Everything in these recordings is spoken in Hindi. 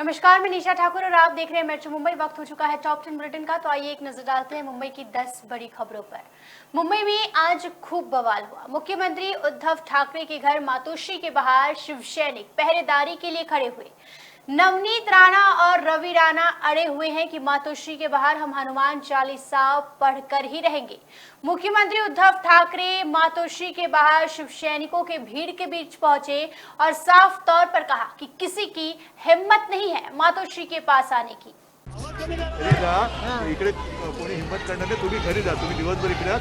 नमस्कार, मैं निशा ठाकुर और आप देख रहे हैं मेट्रो मुंबई। वक्त हो चुका है टॉप 10 बुलेटिन का, तो आइए एक नजर डालते हैं मुंबई की 10 बड़ी खबरों पर। मुंबई में आज खूब बवाल हुआ। मुख्यमंत्री उद्धव ठाकरे के घर मातोश्री के बाहर शिव सैनिक पहरेदारी के लिए खड़े हुए। नवनीत राणा और रवि राणा अड़े हुए हैं कि मातोश्री के बाहर हम हनुमान चालीसा पढ़कर ही रहेंगे। मुख्यमंत्री उद्धव ठाकरे मातोश्री के बाहर शिव सैनिकों के भीड़ के बीच पहुंचे और साफ तौर पर कहा कि किसी की हिम्मत नहीं है मातोश्री के पास आने की। इकडे कोणी हिम्मत करणार नाही, तुम्ही घरी जा, तुम्ही दिवसभर इकडे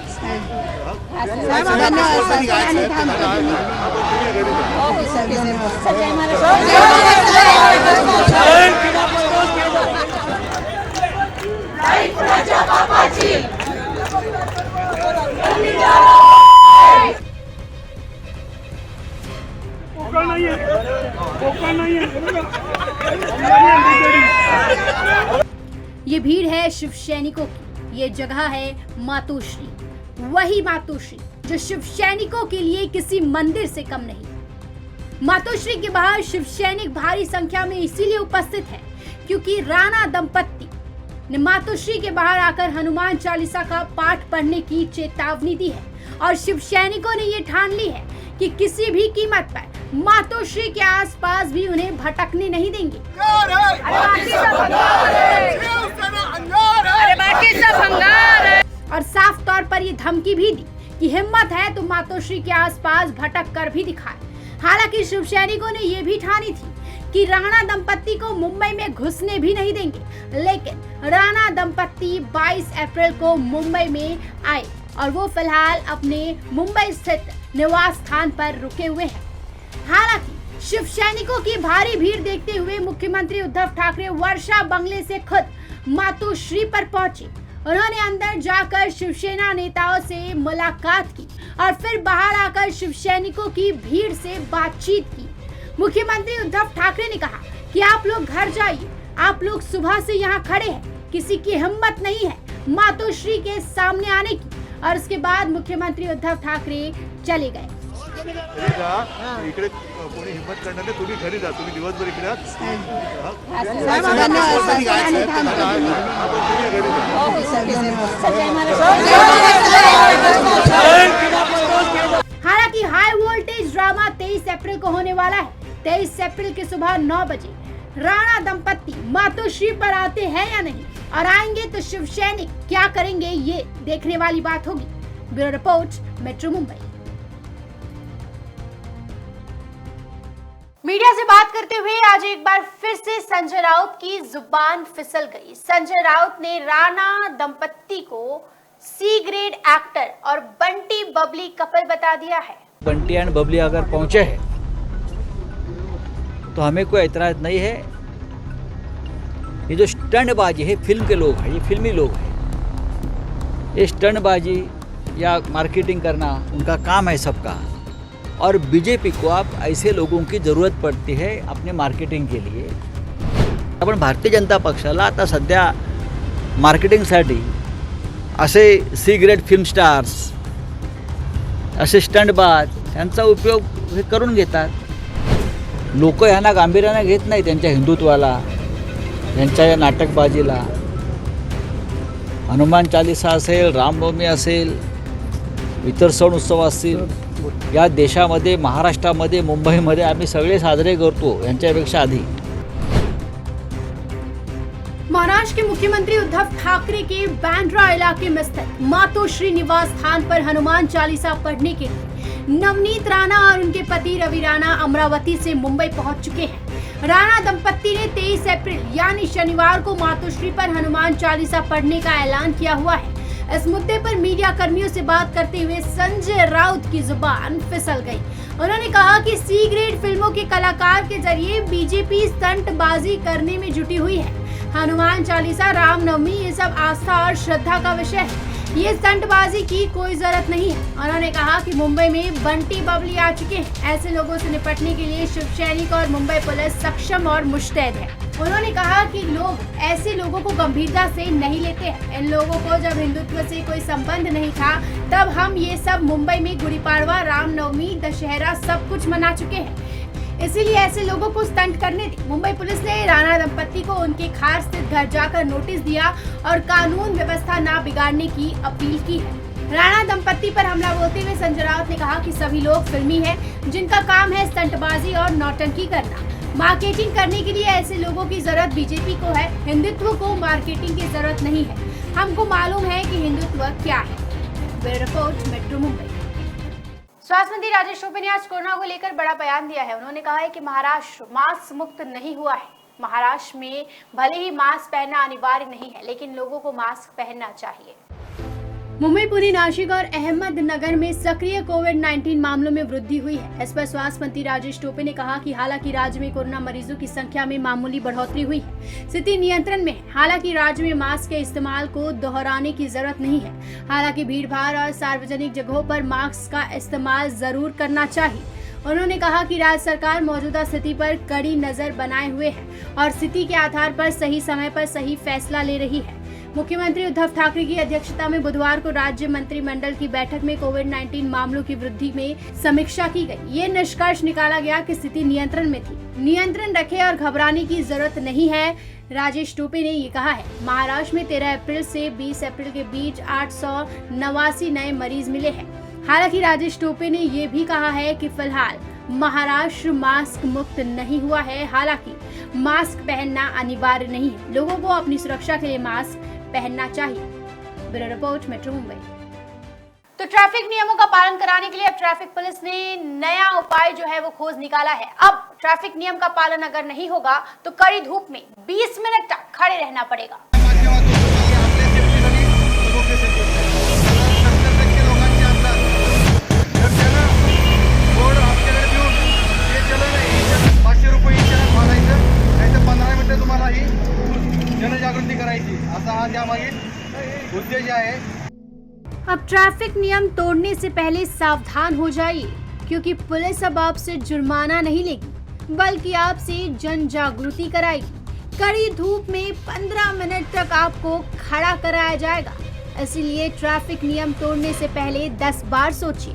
ये भीड़ है शिव सैनिकों की। ये जगह है मातोश्री, वही मातोश्री जो शिव सैनिकों के लिए किसी मंदिर से कम नहीं। मातोश्री के बाहर शिव सैनिक भारी संख्या में इसीलिए उपस्थित है क्योंकि राणा दंपत्ति ने मातोश्री के बाहर आकर हनुमान चालीसा का पाठ पढ़ने की चेतावनी दी है और शिव सैनिकों ने ये ठान ली है कि किसी भी कीमत पर मातोश्री के आसपास भी उन्हें भटकने नहीं देंगे। और साफ तौर पर ये धमकी भी दी कि हिम्मत है तो मातोश्री के आसपास भटक कर भी दिखाए। हालांकि शिव सैनिकों ने ये भी ठानी थी कि राणा दंपत्ति को मुंबई में घुसने भी नहीं देंगे, लेकिन राणा दंपत्ति 22 अप्रैल को मुंबई में आए और वो फिलहाल अपने मुंबई स्थित निवास स्थान पर रुके हुए हैं। हालांकि शिव सैनिकों की भारी भीड़ देखते हुए मुख्यमंत्री उद्धव ठाकरे वर्षा बंगले से खुद मातोश्री पर पहुंचे। उन्होंने अंदर जाकर शिवसेना नेताओं से मुलाकात की और फिर बाहर आकर शिव सैनिकों की भीड़ से बातचीत की। मुख्यमंत्री उद्धव ठाकरे ने कहा कि आप लोग घर जाइए, आप लोग सुबह से यहाँ खड़े हैं, किसी की हिम्मत नहीं है मातोश्री के सामने आने की। और उसके बाद मुख्यमंत्री उद्धव ठाकरे चले गए। इकडे कोणी हिम्मत करणार नाही, तुम्ही घरी जा, तुम्ही दिवसभर इकडे हालांकि हाई वोल्टेज ड्रामा 23 अप्रैल को होने वाला है। 23 अप्रैल की सुबह 9 बजे राणा दंपत्ति मातोश्री पर आते हैं या नहीं, और आएंगे तो शिव सैनिक क्या करेंगे, ये देखने वाली बात होगी। Bureau report, metro Mumbai. Media से बात करते हुए आज एक बार फिर से संजय राउत की जुबान फिसल गई। संजय राउत ने राणा दंपत्ति को सी ग्रेड एक्टर और बंटी बबली कपल बता दिया है। बंटी एंड बबली अगर पहुंचे हैं तो हमें कोई एतराज नहीं है। ये जो स्टंटबाजी है, फिल्म के लोग हैं, ये फिल्मी लोग हैं। ये स्टंटबाजी या मार्केटिंग करना उनका काम है सबका। और बीजेपी को आप ऐसे लोगों की ज़रूरत पडते है अपने मार्केटिंग के लिए। आपण भारतीय जनता पक्षाला आता सध्या मार्केटिंगसाठी असे सी ग्रेड फिल्म स्टार्स, असे स्टंटबाज यांचा उपयोग हे करून घेतात। लोक यांना गांभीर्याने घेत नाही, त्यांच्या हिंदुत्वाला, यांच्या या नाटकबाजीला। हनुमान चालीसा असेल, रामनवमी असेल, इतर सण उत्सव असतील, या देशामध्ये, महाराष्ट्रामध्ये, मुंबईमध्ये आम्ही सगळे साजरे करतो यांच्यापेक्षा आधी। महाराष्ट्र के मुख्यमंत्री उद्धव ठाकरे के बांद्रा इलाके में स्थित मातोश्री निवास स्थान पर हनुमान चालीसा पढ़ने के लिए नवनीत राणा और उनके पति रवि राणा अमरावती से मुंबई पहुंच चुके हैं। राणा दंपत्ति ने 23 अप्रैल यानी शनिवार को मातोश्री पर हनुमान चालीसा पढ़ने का ऐलान किया हुआ है। इस मुद्दे पर मीडिया कर्मियों से बात करते हुए संजय राउत की जुबान फिसल गई। उन्होंने कहा कि सी ग्रेड फिल्मों के कलाकार के जरिए बीजेपी स्टंटबाजी करने में जुटी हुई है। हनुमान चालीसा, रामनवमी, ये सब आस्था और श्रद्धा का विषय है। ये स्टंटबाजी की कोई जरूरत नहीं है। उन्होंने कहा कि मुंबई में बंटी बबली आ चुके हैं। ऐसे लोगों से निपटने के लिए शिव सैनिक और मुंबई पुलिस सक्षम और मुस्तैद है। उन्होंने कहा कि लोग ऐसे लोगों को गंभीरता से नहीं लेते हैं। इन लोगों को जब हिंदुत्व से कोई संबंध नहीं था तब हम ये सब मुंबई में गुड़ी पाड़वा, रामनवमी, दशहरा सब कुछ मना चुके हैं। इसीलिए ऐसे लोगों को स्टंट करने दी। मुंबई पुलिस ने राणा दंपत्ति को उनके खार स्थित घर जाकर नोटिस दिया और कानून व्यवस्था ना बिगाड़ने की अपील की है। राणा दंपत्ति पर हमला बोलते हुए संजय राउत ने कहा कि सभी लोग फिल्मी हैं, जिनका काम है स्टंटबाजी और नौटंकी करना। मार्केटिंग करने के लिए ऐसे लोगों की जरूरत बीजेपी को है, हिंदुत्व को मार्केटिंग की जरूरत नहीं है। हमको मालूम है कि हिंदुत्व क्या है। Bureau report, metro Mumbai. स्वास्थ्य मंत्री राजेश टोपे ने आज कोरोना को लेकर बड़ा बयान दिया है। उन्होंने कहा है कि महाराष्ट्र मास्क मुक्त नहीं हुआ है। महाराष्ट्र में भले ही मास्क पहनना अनिवार्य नहीं है, लेकिन लोगों को मास्क पहनना चाहिए। मुंबई, पुणे, नासिक और अहमदनगर में सक्रिय कोविड-19 मामलों में वृद्धि हुई है। इस पर स्वास्थ्य मंत्री राजेश टोपे ने कहा कि हालांकि राज्य में कोरोना मरीजों की संख्या में मामूली बढ़ोतरी हुई है, स्थिति नियंत्रण में है। हालांकि राज्य में मास्क के इस्तेमाल को दोहराने की जरूरत नहीं है। हालांकि भीड़-भाड़ और सार्वजनिक जगहों पर मास्क का इस्तेमाल जरूर करना चाहिए। उन्होंने कहा कि राज्य सरकार मौजूदा स्थिति पर कड़ी नजर बनाए हुए है और स्थिति के आधार पर सही समय पर सही फैसला ले रही है। मुख्यमंत्री उद्धव ठाकरे की अध्यक्षता में बुधवार को राज्य मंत्रिमंडल की बैठक में कोविड-19 मामलों की वृद्धि में समीक्षा की गई। ये निष्कर्ष निकाला गया कि स्थिति नियंत्रण में थी। नियंत्रण रखे और घबराने की जरूरत नहीं है, राजेश टोपे ने ये कहा है। महाराष्ट्र में 13 अप्रैल से 20 अप्रैल के बीच 889 नए मरीज मिले हैं। हालांकि राजेश टोपे ने ये भी कहा है कि फिलहाल महाराष्ट्र मास्क मुक्त नहीं हुआ है। हालांकि मास्क पहनना अनिवार्य नहीं है, लोगों को अपनी सुरक्षा के लिए मास्क पहनना चाहिए। Bureau report, metro Mumbai. तो ट्रैफिक नियमों का पालन कराने के लिए अब ट्रैफिक पुलिस ने नया उपाय जो है वो खोज निकाला है। अब ट्रैफिक नियम का पालन अगर नहीं होगा तो कड़ी धूप में 20 मिनट तक खड़े रहना पड़ेगा। जनजागृती करायची असा हा त्यामागील उद्देश आहे। अब ट्रैफिक नियम तोड़ने से पहले सावधान हो जाइए, क्योंकि पुलिस अब आपसे जुर्माना नहीं लेगी बल्कि आपसे जन जागृति कराएगी। कड़ी धूप में 15 मिनट तक आपको खड़ा कराया जाएगा। इसलिए ट्रैफिक नियम तोड़ने से पहले 10 बार सोचिए।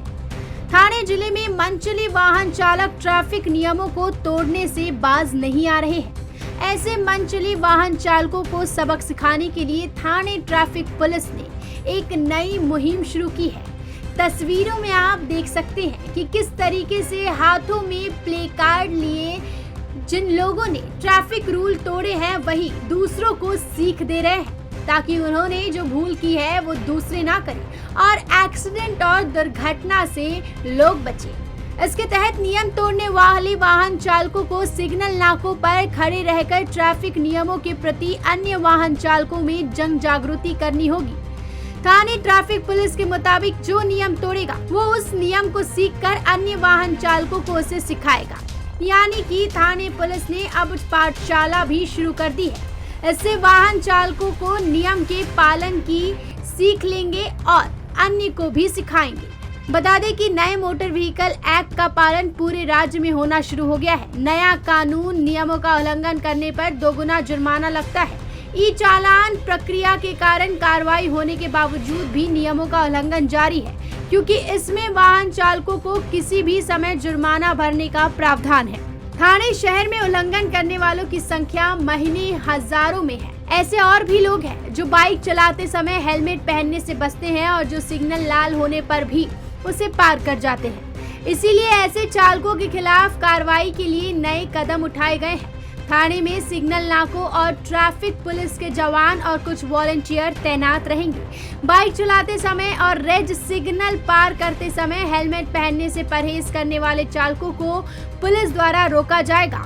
थाने जिले में मनचले वाहन चालक ट्रैफिक नियमों को तोड़ने से बाज नहीं आ रहे हैं। ऐसे मनचले वाहन चालकों को सबक सिखाने के लिए थाने ट्रैफिक पुलिस ने एक नई मुहिम शुरू की है। तस्वीरों में आप देख सकते हैं कि किस तरीके से हाथों में प्ले कार्ड लिए जिन लोगों ने ट्रैफिक रूल तोड़े हैं वही दूसरों को सीख दे रहे हैं, ताकि उन्होंने जो भूल की है वो दूसरे ना करें और एक्सीडेंट और दुर्घटना से लोग बचे। इसके तहत नियम तोड़ने वाले वाहन चालकों को सिग्नल नाकों पर खड़े रहकर ट्रैफिक नियमों के प्रति अन्य वाहन चालकों में जन जागृति करनी होगी। थाने ट्रैफिक पुलिस के मुताबिक जो नियम तोड़ेगा वो उस नियम को सीखकर अन्य वाहन चालकों को उसे सिखाएगा। यानी कि थाने पुलिस ने अब पाठशाला भी शुरू कर दी है। इससे वाहन चालकों को नियम के पालन की सीख लेंगे और अन्य को भी सिखाएंगे। बता दें कि नए मोटर व्हीकल एक्ट का पालन पूरे राज्य में होना शुरू हो गया है। नया कानून नियमों का उल्लंघन करने पर 2 गुना जुर्माना लगता है। ई चालान प्रक्रिया के कारण कार्रवाई होने के बावजूद भी नियमों का उल्लंघन जारी है, क्योंकि इसमें वाहन चालकों को किसी भी समय जुर्माना भरने का प्रावधान है। थाने शहर में उल्लंघन करने वालों की संख्या महीने हजारों में है। ऐसे और भी लोग हैं जो बाइक चलाते समय हेलमेट पहनने से बचते हैं और जो सिग्नल लाल होने पर भी उसे पार कर जाते हैं। इसीलिए ऐसे चालकों के खिलाफ कार्रवाई के लिए नए कदम उठाए गए हैं। थाने में सिग्नल नाकों और ट्रैफिक पुलिस के जवान और कुछ वॉलंटियर तैनात रहेंगे। बाइक चलाते समय और रेड सिग्नल पार करते समय हेलमेट पहनने से परहेज करने वाले चालकों को पुलिस द्वारा रोका जाएगा।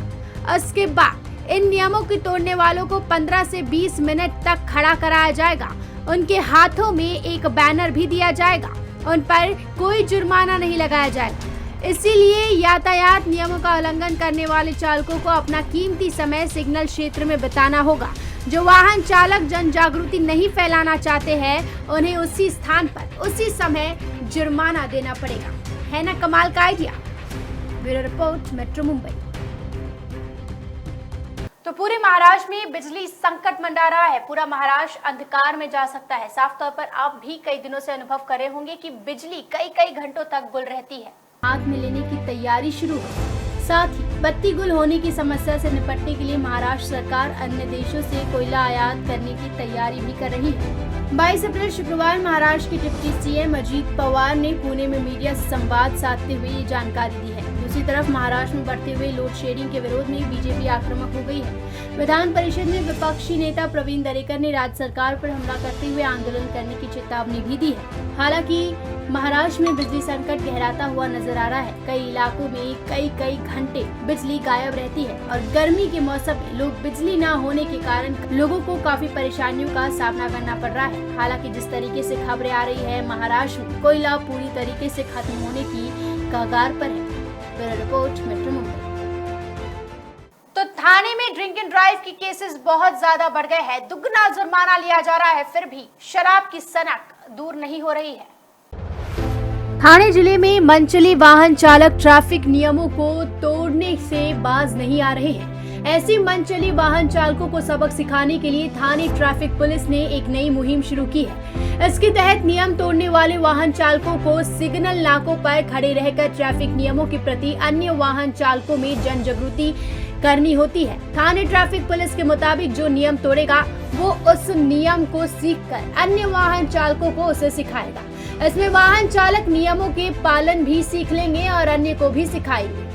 उसके बाद इन नियमों को तोड़ने वालों को 15 से 20 मिनट तक खड़ा कराया जाएगा। उनके हाथों में एक बैनर भी दिया जाएगा। उन पर कोई जुर्माना नहीं लगाया जाएगा। इसीलिए यातायात नियमों का उल्लंघन करने वाले चालकों को अपना कीमती समय सिग्नल क्षेत्र में बिताना होगा। जो वाहन चालक जन जागृति नहीं फैलाना चाहते हैं उन्हें उसी स्थान पर उसी समय जुर्माना देना पड़ेगा। है ना कमाल का idea. Bureau report, metro Mumbai. तो पूरे महाराष्ट्र में बिजली संकट मंडरा रहा है। पूरा महाराष्ट्र अंधकार में जा सकता है। साफ तौर पर आप भी कई दिनों से अनुभव कर रहे होंगे कि बिजली कई घंटों तक गुल रहती है। हाथ में लेने की तैयारी शुरू हो, साथ ही बत्ती गुल होने की समस्या से निपटने के लिए महाराष्ट्र सरकार अन्य देशों से कोयला आयात करने की तैयारी भी कर रही है। 22 अप्रैल शुक्रवार महाराष्ट्र के डिप्टी सीएम अजीत पवार ने पुणे में मीडिया से संवाद साधते हुए ये जानकारी दी है। दूसरी तरफ महाराष्ट्र में बढ़ते हुए लोड शेडिंग के विरोध में बीजेपी आक्रामक हो गई है। विधान परिषद में विपक्षी नेता प्रवीण दरेकर ने राज्य सरकार पर हमला करते हुए आंदोलन करने की चेतावनी भी दी है। हालांकि महाराष्ट्र में बिजली संकट गहराता हुआ नजर आ रहा है। कई इलाकों में कई घंटे बिजली गायब रहती है और गर्मी के मौसम में लोग बिजली न होने के कारण लोगों को काफी परेशानियों का सामना करना पड़ रहा है। हालांकि जिस तरीके से खबरें आ रही है, महाराष्ट्र में कोयला पूरी तरीके से खत्म होने की कगार पर है। Bureau report, metro Mumbai. तो थाने में ड्रिंक एंड ड्राइव की केसेस बहुत ज्यादा बढ़ गए हैं। दुगना जुर्माना लिया जा रहा है, फिर भी शराब की सनक दूर नहीं हो रही है। ठाणे जिले में मनचली वाहन चालक ट्रैफिक नियमों को तोड़ने से बाज नहीं आ रहे हैं। ऐसे मनचली वाहन चालकों को सबक सिखाने के लिए थाने ट्रैफिक पुलिस ने एक नई मुहिम शुरू की है। इसके तहत नियम तोड़ने वाले वाहन चालकों को सिग्नल नाकों पर खड़े रहकर ट्रैफिक नियमों के प्रति अन्य वाहन चालकों में जन जागृति करनी होती है। थाने ट्रैफिक पुलिस के मुताबिक जो नियम तोड़ेगा वो उस नियम को सीखकर अन्य वाहन चालकों को उसे सिखाएगा। इसमें वाहन चालक नियमों के पालन भी सीख लेंगे और अन्य को भी सिखाएंगे।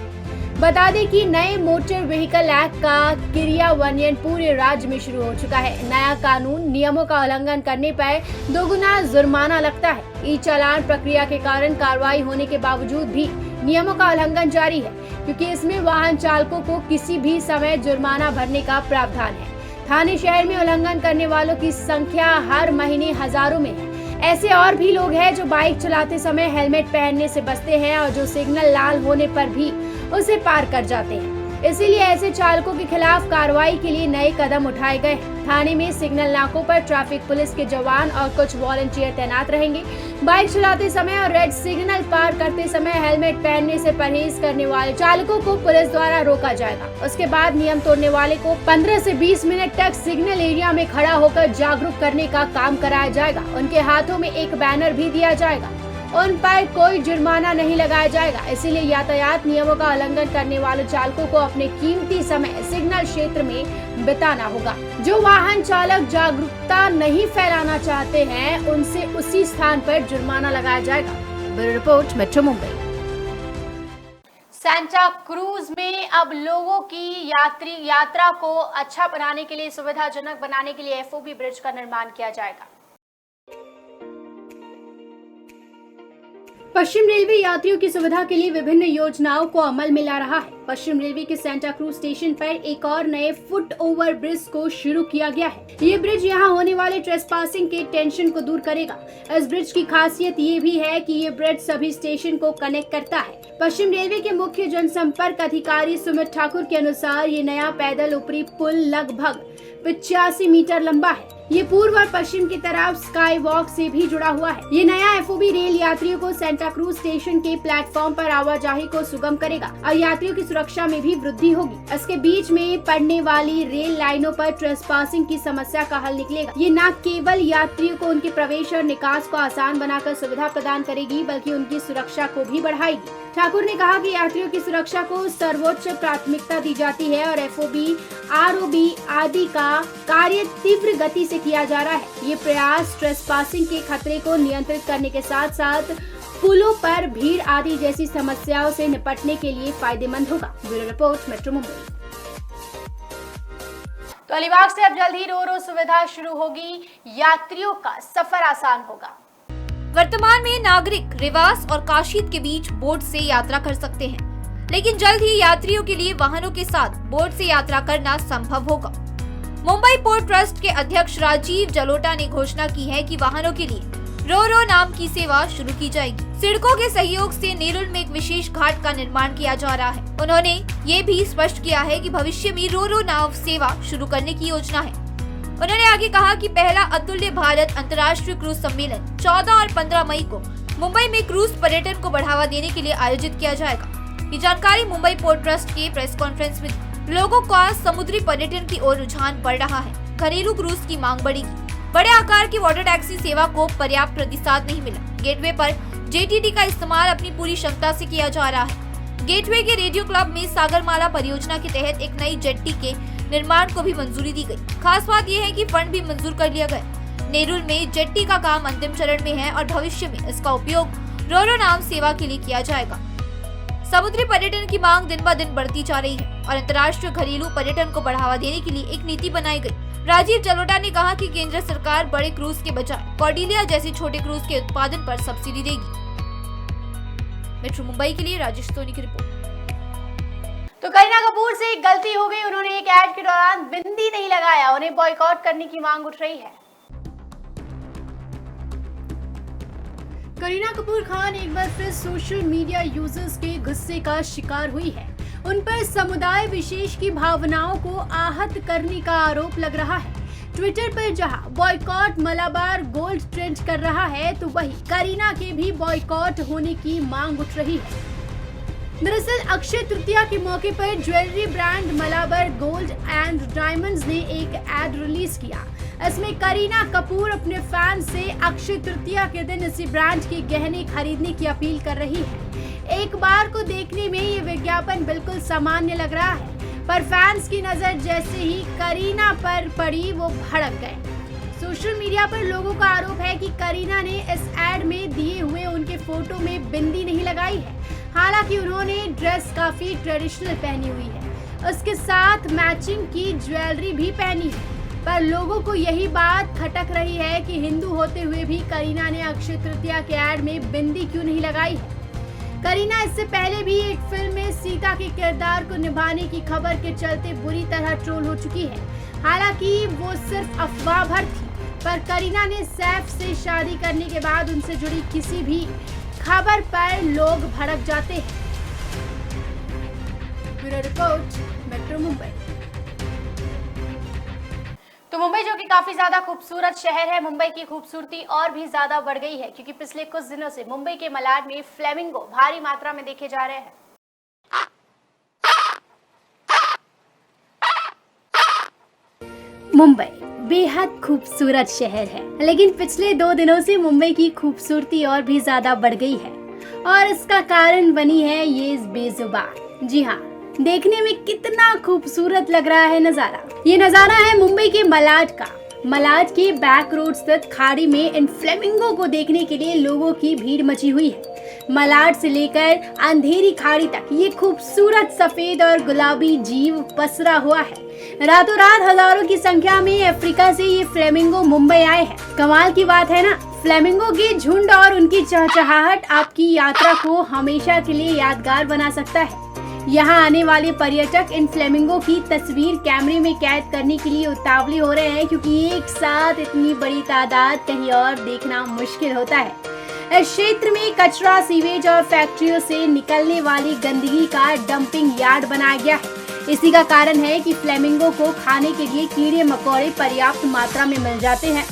बता दें कि नए मोटर व्हीकल एक्ट का क्रियान्वयन पूरे राज्य में शुरू हो चुका है। नया कानून नियमों का उल्लंघन करने पर दोगुना जुर्माना लगता है। ई चालान प्रक्रिया के कारण कार्रवाई होने के बावजूद भी नियमों का उल्लंघन जारी है, क्योंकि इसमें वाहन चालकों को किसी भी समय जुर्माना भरने का प्रावधान है। थाने शहर में उल्लंघन करने वालों की संख्या हर महीने हजारों में है। ऐसे और भी लोग हैं जो बाइक चलाते समय हेलमेट पहनने से बचते हैं और जो सिग्नल लाल होने पर भी उसे पार कर जाते हैं। इसीलिए ऐसे चालकों के खिलाफ कार्रवाई के लिए नए कदम उठाए गए। थाने में सिग्नल नाकों पर ट्रैफिक पुलिस के जवान और कुछ वॉलंटियर तैनात रहेंगे। बाइक चलाते समय और रेड सिग्नल पार करते समय हेलमेट पहनने से परहेज करने वाले चालकों को पुलिस द्वारा रोका जाएगा। उसके बाद नियम तोड़ने वाले को 15 से 20 मिनट तक सिग्नल एरिया में खड़ा होकर जागरूक करने का काम कराया जाएगा। उनके हाथों में एक बैनर भी दिया जाएगा। उन पर कोई जुर्माना नहीं लगाया जाएगा। इसीलिए यातायात नियमों का उल्लंघन करने वाले चालकों को अपने कीमती समय सिग्नल क्षेत्र में बिताना होगा। जो वाहन चालक जागरूकता नहीं फैलाना चाहते हैं, उनसे उसी स्थान पर जुर्माना लगाया जाएगा। Bureau report, metro Mumbai. Santa cruise में अब लोगों की यात्रा को अच्छा बनाने के लिए, सुविधाजनक बनाने के लिए एफओबी ब्रिज का निर्माण किया जाएगा। पश्चिम रेलवे यात्रियों की सुविधा के लिए विभिन्न योजनाओं को अमल में ला रहा है। पश्चिम रेलवे के सेंटा क्रूज स्टेशन पर एक और नए फुट ओवर ब्रिज को शुरू किया गया है। ये ब्रिज यहां होने वाले ट्रेसपासिंग के टेंशन को दूर करेगा। इस ब्रिज की खासियत ये भी है कि ये ब्रिज सभी स्टेशन को कनेक्ट करता है। पश्चिम रेलवे के मुख्य जनसंपर्क अधिकारी सुमित ठाकुर के अनुसार ये नया पैदल ऊपरी पुल लगभग 85 मीटर लंबा है। ये पूर्व और पश्चिम की तरफ स्काई वॉक से भी जुड़ा हुआ है। ये नया एफओबी रेल यात्रियों को सेंटा क्रूज स्टेशन के प्लेटफॉर्म पर आवाजाही को सुगम करेगा और यात्रियों की सुरक्षा में भी वृद्धि होगी। इसके बीच में पड़ने वाली रेल लाइनों पर ट्रेसपासिंग की समस्या का हल निकलेगा। ये न केवल यात्रियों को उनके प्रवेश और निकास को आसान बनाकर सुविधा प्रदान करेगी, बल्कि उनकी सुरक्षा को भी बढ़ाएगी। ठाकुर ने कहा कि यात्रियों की सुरक्षा को सर्वोच्च प्राथमिकता दी जाती है और एफओबी, आरओबी आदि का कार्य तीव्र गति से किया जा रहा है। ये प्रयास ट्रेसपासिंग के खतरे को नियंत्रित करने के साथ साथ पुलों पर भीड़ आदि जैसी समस्याओं से निपटने के लिए फायदेमंद होगा। Bureau report, metro Mumbai. तो अलीबाग से अब जल्द ही रो सुविधा शुरू होगी, यात्रियों का सफर आसान होगा। वर्तमान में नागरिक रिवास और काशीद के बीच बोट से यात्रा कर सकते हैं, लेकिन जल्द ही यात्रियों के लिए वाहनों के साथ बोट से यात्रा करना संभव होगा। मुंबई पोर्ट ट्रस्ट के अध्यक्ष राजीव जलोटा ने घोषणा की है कि वाहनों के लिए रो नाम की सेवा शुरू की जाएगी। सिडको के सहयोग से नेरुल में एक विशेष घाट का निर्माण किया जा रहा है। उन्होंने ये भी स्पष्ट किया है कि भविष्य में रो नाव सेवा शुरू करने की योजना है। उन्होंने आगे कहा कि पहला अतुल्य भारत अंतर्राष्ट्रीय क्रूज सम्मेलन 14 और 15 मई को मुंबई में क्रूज पर्यटन को बढ़ावा देने के लिए आयोजित किया जाएगा। ये जानकारी मुंबई पोर्ट ट्रस्ट के प्रेस कॉन्फ्रेंस में लोगों का समुद्री पर्यटन की ओर रुझान बढ़ रहा है। घरेलू क्रूज की मांग बढ़ेगी। बड़े आकार की वाटर टैक्सी सेवा को पर्याप्त प्रतिसाद नहीं मिला। गेटवे पर जेटीडी का इस्तेमाल अपनी पूरी क्षमता से किया जा रहा है। गेटवे के रेडियो क्लब में सागरमाला परियोजना के तहत एक नई जेट्टी के निर्माण को भी मंजूरी दी गई। खास बात यह है कि फंड भी मंजूर कर लिया गया। नेरुल में जेट्टी का काम अंतिम चरण में है और भविष्य में इसका उपयोग रोरो नाम सेवा के लिए किया जाएगा। समुद्री पर्यटन की मांग दिन ब दिन बढ़ती जा रही है और अंतर्राष्ट्रीय घरेलू पर्यटन को बढ़ावा देने के लिए एक नीति बनाई गई। राजीव जलोटा ने कहा कि केंद्र सरकार बड़े क्रूज के बजाय कॉर्डिलिया जैसे छोटे क्रूज के उत्पादन पर सब्सिडी देगी। मेट्रो मुंबई के लिए राजेश सोनी की रिपोर्ट। तो करीना कपूर से एक गलती हो गई, उन्होंने एक ऐड के दौरान बिंदी नहीं लगाया, उन्हें बॉयकॉट करने की मांग उठ रही है। करीना कपूर खान एक बार फिर सोशल मीडिया यूजर्स के गुस्से का शिकार हुई है। उन पर समुदाय विशेष की भावनाओं को आहत करने का आरोप लग रहा है। ट्विटर पर जहां बॉयकॉट मलाबार गोल्ड ट्रेंड कर रहा है, तो वहीं करीना के भी बॉयकॉट होने की मांग उठ रही है। दरअसल अक्षय तृतीया के मौके पर jewellery brand Malabar gold and diamonds ने एक एड रिलीज किया। इसमें करीना कपूर अपने फैन से अक्षय तृतीया के दिन इसी ब्रांड के गहने खरीदने की अपील कर रही है। एक बार को देखने में ये विज्ञापन बिल्कुल सामान्य लग रहा है, पर फैंस की नजर जैसे ही करीना पर पड़ी वो भड़क गए। सोशल मीडिया पर लोगों का आरोप है कि करीना ने इस एड में दिए हुए उनके फोटो में बिंदी नहीं लगाई है। हालांकि उन्होंने ड्रेस काफी ट्रेडिशनल पहनी हुई है, उसके साथ मैचिंग की ज्वेलरी भी पहनी है, पर लोगों को यही बात खटक रही है कि हिंदू होते हुए भी करीना ने अक्षय तृतीया के एड में बिंदी क्यों नहीं लगाई है। करीना इससे पहले भी एक फिल्म में सीता के किरदार को निभाने की खबर के चलते बुरी तरह ट्रोल हो चुकी है। हालांकि वो सिर्फ अफवाह भर थी, पर करीना ने सैफ से शादी करने के बाद उनसे जुड़ी किसी भी खबर पर लोग भड़क जाते हैं। Bureau report, metro Mumbai. तो मुंबई जो कि काफी ज्यादा खूबसूरत शहर है, मुंबई की खूबसूरती और भी ज्यादा बढ़ गई है क्योंकि पिछले कुछ दिनों से मुंबई के मलाड में फ्लेमिंगो भारी मात्रा में देखे जा रहे हैं। मुंबई बेहद खूबसूरत शहर है, लेकिन पिछले 2 दिनों से मुंबई की खूबसूरती और भी ज्यादा बढ़ गई है और इसका कारण बनी है ये बेजुबान। जी हाँ, देखने में कितना खूबसूरत लग रहा है नजारा। ये नजारा है मुंबई के मलाड का। मलाड के बैक रोड स्थित खाड़ी में इन फ्लेमिंगो को देखने के लिए लोगों की भीड़ मची हुई है। मलाड से लेकर अंधेरी खाड़ी तक ये खूबसूरत सफेद और गुलाबी जीव पसरा हुआ है। रातों रात हजारों की संख्या में अफ्रीका से ये फ्लेमिंगो मुंबई आए हैं। कमाल की बात है ना, फ्लेमिंगो के झुंड और उनकी चहचहाहट आपकी यात्रा को हमेशा के लिए यादगार बना सकता है। यहाँ आने वाले पर्यटक इन फ्लेमिंगो की तस्वीर कैमरे में कैद करने के लिए उतावले हो रहे हैं क्योंकि एक साथ इतनी बड़ी तादाद कहीं और देखना मुश्किल होता है। इस क्षेत्र में कचरा, सीवेज और फैक्ट्रियों से निकलने वाली गंदगी का डंपिंग यार्ड बनाया गया है। इसी का कारण है कि फ्लेमिंगो को खाने के लिए कीड़े मकोड़े पर्याप्त मात्रा में मिल जाते हैं,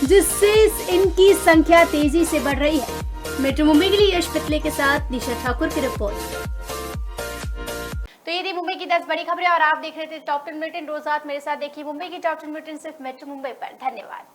जिससे इनकी संख्या तेजी से बढ़ रही है। मेट्रो मुंबई के लिए यश पितले के साथ निशा ठाकुर की रिपोर्ट। तो ये थी मुंबई की 10 बड़ी खबरें और आप देख रहे थे टॉप 10 बुलेटिन। रोज रात मेरे साथ देखिए मुंबई की टॉप 10 बुलेटिन सिर्फ मेट्रो मुंबई पर। धन्यवाद।